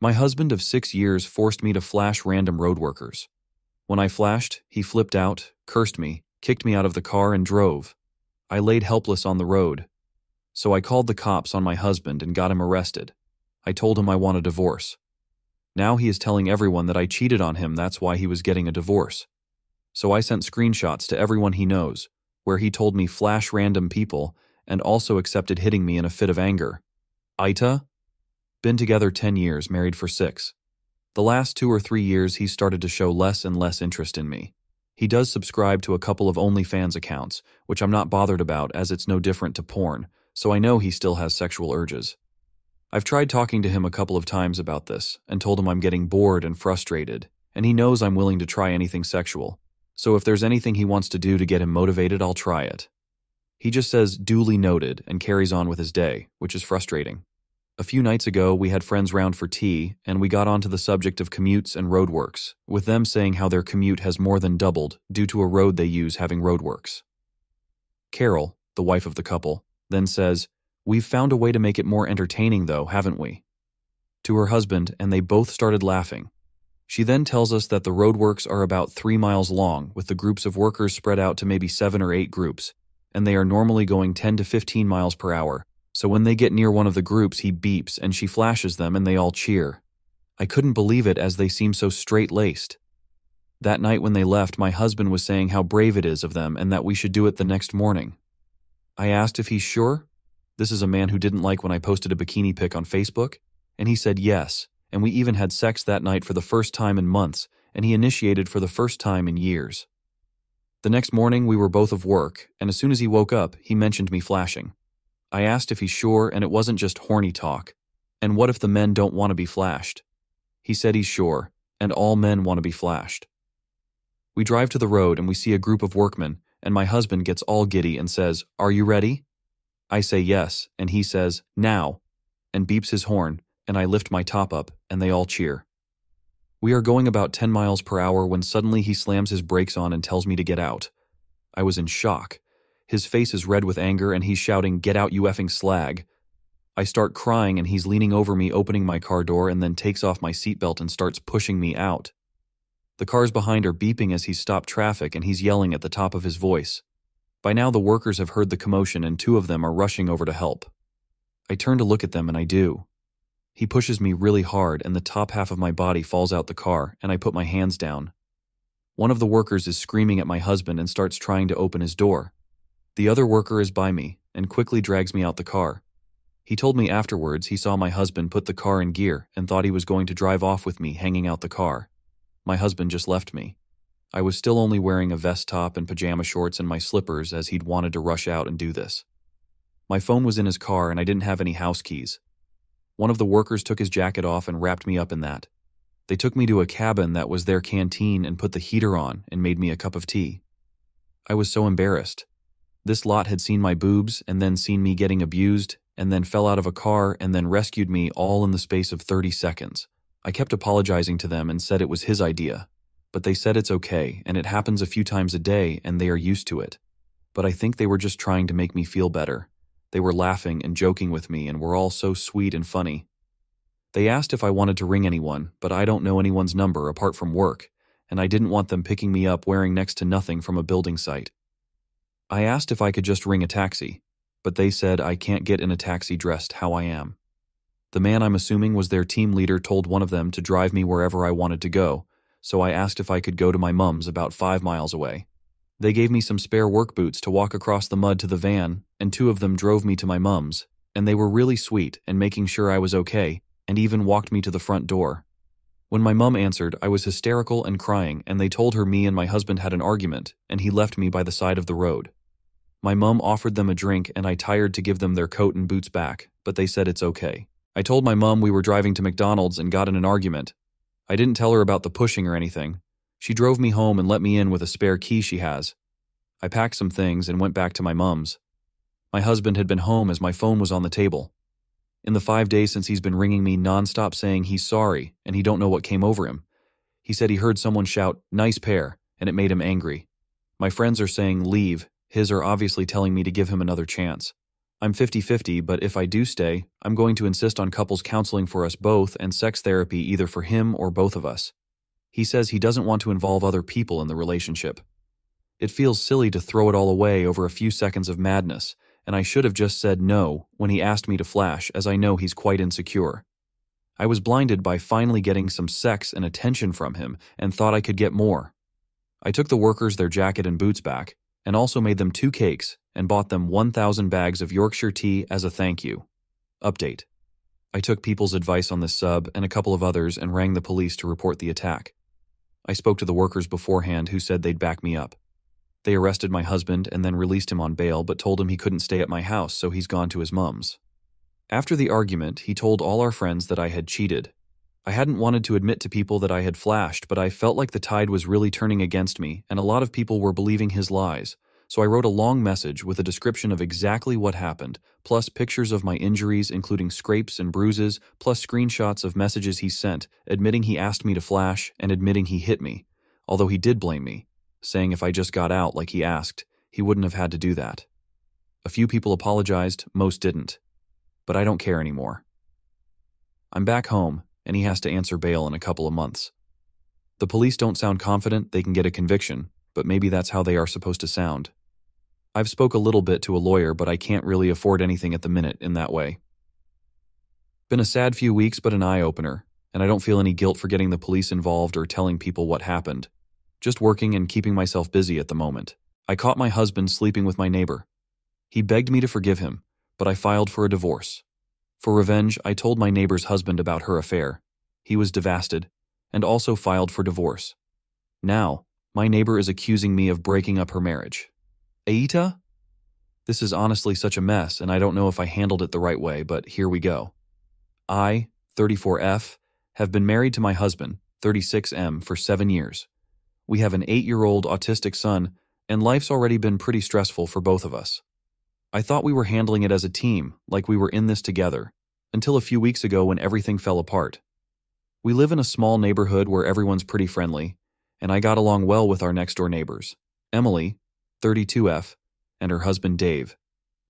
My husband of 6 years forced me to flash random road workers. When I flashed, he flipped out, cursed me, kicked me out of the car and drove. I laid helpless on the road. So I called the cops on my husband and got him arrested. I told him I want a divorce. Now he is telling everyone that I cheated on him, that's why he was getting a divorce. So I sent screenshots to everyone he knows, where he told me flash random people and also accepted hitting me in a fit of anger. AITA? Been together 10 years, married for 6. The last 2 or 3 years he's started to show less and less interest in me. He does subscribe to a couple of OnlyFans accounts, which I'm not bothered about as it's no different to porn, so I know he still has sexual urges. I've tried talking to him a couple of times about this and told him I'm getting bored and frustrated, and he knows I'm willing to try anything sexual. So if there's anything he wants to do to get him motivated, I'll try it. He just says duly noted and carries on with his day, which is frustrating. A few nights ago, we had friends round for tea, and we got onto the subject of commutes and roadworks, with them saying how their commute has more than doubled due to a road they use having roadworks. Carol, the wife of the couple, then says, "We've found a way to make it more entertaining though, haven't we?" To her husband, and they both started laughing. She then tells us that the roadworks are about 3 miles long, with the groups of workers spread out to maybe 7 or 8 groups, and they are normally going 10 to 15 miles per hour. So when they get near one of the groups, he beeps and she flashes them and they all cheer. I couldn't believe it as they seem so straight-laced. That night when they left, my husband was saying how brave it is of them and that we should do it the next morning. I asked if he's sure. This is a man who didn't like when I posted a bikini pic on Facebook, and he said yes, and we even had sex that night for the first time in months, and he initiated for the first time in years. The next morning we were both of work, and as soon as he woke up, he mentioned me flashing. I asked if he's sure and it wasn't just horny talk. And what if the men don't want to be flashed? He said he's sure, and all men want to be flashed. We drive to the road and we see a group of workmen, and my husband gets all giddy and says, "Are you ready?" I say yes, and he says, "Now," and beeps his horn, and I lift my top up, and they all cheer. We are going about 10 miles per hour when suddenly he slams his brakes on and tells me to get out. I was in shock. His face is red with anger and he's shouting, "Get out, you effing slag." I start crying and he's leaning over me, opening my car door, and then takes off my seatbelt and starts pushing me out. The cars behind are beeping as he's stopped traffic and he's yelling at the top of his voice. By now the workers have heard the commotion and 2 of them are rushing over to help. I turn to look at them and I do. He pushes me really hard and the top half of my body falls out the car and I put my hands down. One of the workers is screaming at my husband and starts trying to open his door. The other worker is by me and quickly drags me out the car. He told me afterwards he saw my husband put the car in gear and thought he was going to drive off with me hanging out the car. My husband just left me. I was still only wearing a vest top and pajama shorts and my slippers as he'd wanted to rush out and do this. My phone was in his car and I didn't have any house keys. One of the workers took his jacket off and wrapped me up in that. They took me to a cabin that was their canteen and put the heater on and made me a cup of tea. I was so embarrassed. This lot had seen my boobs and then seen me getting abused and then fell out of a car and then rescued me all in the space of 30 seconds. I kept apologizing to them and said it was his idea, but they said it's okay and it happens a few times a day and they are used to it. But I think they were just trying to make me feel better. They were laughing and joking with me and were all so sweet and funny. They asked if I wanted to ring anyone, but I don't know anyone's number apart from work, and I didn't want them picking me up wearing next to nothing from a building site. I asked if I could just ring a taxi, but they said I can't get in a taxi dressed how I am. The man I'm assuming was their team leader told one of them to drive me wherever I wanted to go, so I asked if I could go to my mum's about 5 miles away. They gave me some spare work boots to walk across the mud to the van, and 2 of them drove me to my mum's, and they were really sweet and making sure I was okay, and even walked me to the front door. When my mum answered, I was hysterical and crying, and they told her me and my husband had an argument, and he left me by the side of the road. My mum offered them a drink and I tired to give them their coat and boots back, but they said it's okay. I told my mum we were driving to McDonald's and got in an argument. I didn't tell her about the pushing or anything. She drove me home and let me in with a spare key she has. I packed some things and went back to my mum's. My husband had been home as my phone was on the table. In the 5 days since he's been ringing me nonstop saying he's sorry and he don't know what came over him. He said he heard someone shout, "Nice pair," and it made him angry. My friends are saying leave. His are obviously telling me to give him another chance. I'm 50-50, but if I do stay, I'm going to insist on couples counseling for us both and sex therapy either for him or both of us. He says he doesn't want to involve other people in the relationship. It feels silly to throw it all away over a few seconds of madness, and I should have just said no when he asked me to flash, as I know he's quite insecure. I was blinded by finally getting some sex and attention from him and thought I could get more. I took the workers their jacket and boots back, and also made them 2 cakes and bought them 1,000 bags of Yorkshire tea as a thank you. Update. I took people's advice on this sub and a couple of others and rang the police to report the attack. I spoke to the workers beforehand who said they'd back me up. They arrested my husband and then released him on bail but told him he couldn't stay at my house, so he's gone to his mum's. After the argument, he told all our friends that I had cheated. I hadn't wanted to admit to people that I had flashed, but I felt like the tide was really turning against me and a lot of people were believing his lies, so I wrote a long message with a description of exactly what happened, plus pictures of my injuries including scrapes and bruises, plus screenshots of messages he sent, admitting he asked me to flash and admitting he hit me, although he did blame me, saying if I just got out like he asked, he wouldn't have had to do that. A few people apologized, most didn't. But I don't care anymore. I'm back home, and he has to answer bail in a couple of months. The police don't sound confident they can get a conviction, but maybe that's how they are supposed to sound. I've spoke a little bit to a lawyer, but I can't really afford anything at the minute in that way. Been a sad few weeks, but an eye-opener, and I don't feel any guilt for getting the police involved or telling people what happened. Just working and keeping myself busy at the moment. I caught my husband sleeping with my neighbor. He begged me to forgive him, but I filed for a divorce. For revenge, I told my neighbor's husband about her affair. He was devastated, and also filed for divorce. Now, my neighbor is accusing me of breaking up her marriage. AITA? This is honestly such a mess, and I don't know if I handled it the right way, but here we go. I, 34F, have been married to my husband, 36M, for 7 years. We have an 8-year-old autistic son, and life's already been pretty stressful for both of us. I thought we were handling it as a team, like we were in this together, until a few weeks ago when everything fell apart. We live in a small neighborhood where everyone's pretty friendly, and I got along well with our next-door neighbors, Emily, 32F, and her husband Dave,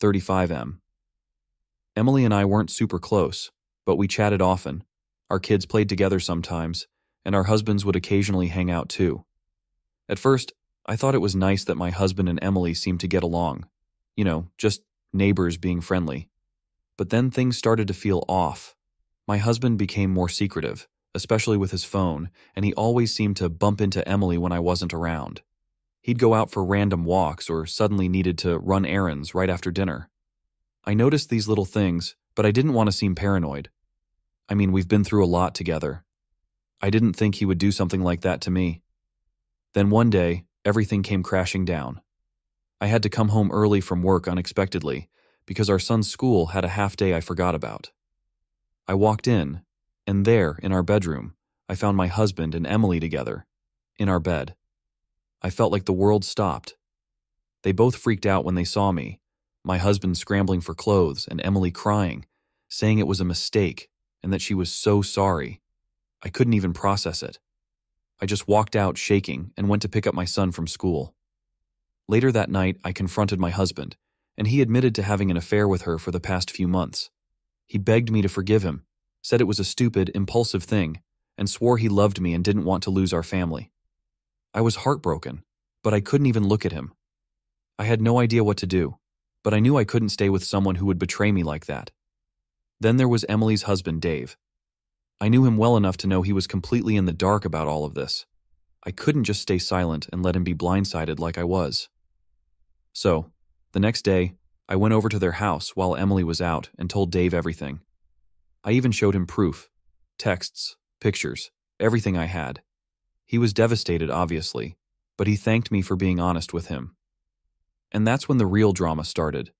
35M. Emily and I weren't super close, but we chatted often. Our kids played together sometimes, and our husbands would occasionally hang out too. At first, I thought it was nice that my husband and Emily seemed to get along. You know, just neighbors being friendly. But then things started to feel off. My husband became more secretive, especially with his phone, and he always seemed to bump into Emily when I wasn't around. He'd go out for random walks or suddenly needed to run errands right after dinner. I noticed these little things, but I didn't want to seem paranoid. I mean, we've been through a lot together. I didn't think he would do something like that to me. Then one day, everything came crashing down. I had to come home early from work unexpectedly because our son's school had a half-day I forgot about. I walked in, and there, in our bedroom, I found my husband and Emily together, in our bed. I felt like the world stopped. They both freaked out when they saw me, my husband scrambling for clothes and Emily crying, saying it was a mistake and that she was so sorry. I couldn't even process it. I just walked out shaking and went to pick up my son from school. Later that night, I confronted my husband, and he admitted to having an affair with her for the past few months. He begged me to forgive him, said it was a stupid, impulsive thing, and swore he loved me and didn't want to lose our family. I was heartbroken, but I couldn't even look at him. I had no idea what to do, but I knew I couldn't stay with someone who would betray me like that. Then there was Emily's husband, Dave. I knew him well enough to know he was completely in the dark about all of this. I couldn't just stay silent and let him be blindsided like I was. So, the next day, I went over to their house while Emily was out and told Dave everything. I even showed him proof, texts, pictures, everything I had. He was devastated, obviously, but he thanked me for being honest with him. And that's when the real drama started.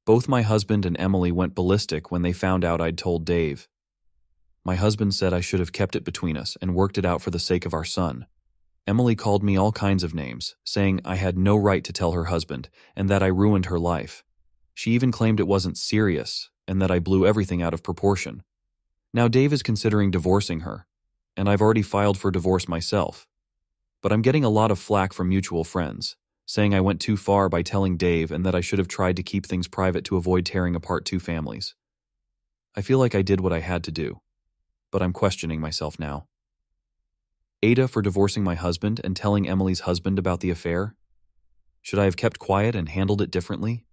Both my husband and Emily went ballistic when they found out I'd told Dave. My husband said I should have kept it between us and worked it out for the sake of our son. Emily called me all kinds of names, saying I had no right to tell her husband and that I ruined her life. She even claimed it wasn't serious and that I blew everything out of proportion. Now Dave is considering divorcing her, and I've already filed for divorce myself. But I'm getting a lot of flack from mutual friends, saying I went too far by telling Dave and that I should have tried to keep things private to avoid tearing apart two families. I feel like I did what I had to do, but I'm questioning myself now. Ada for divorcing my husband and telling Emily's husband about the affair? Should I have kept quiet and handled it differently?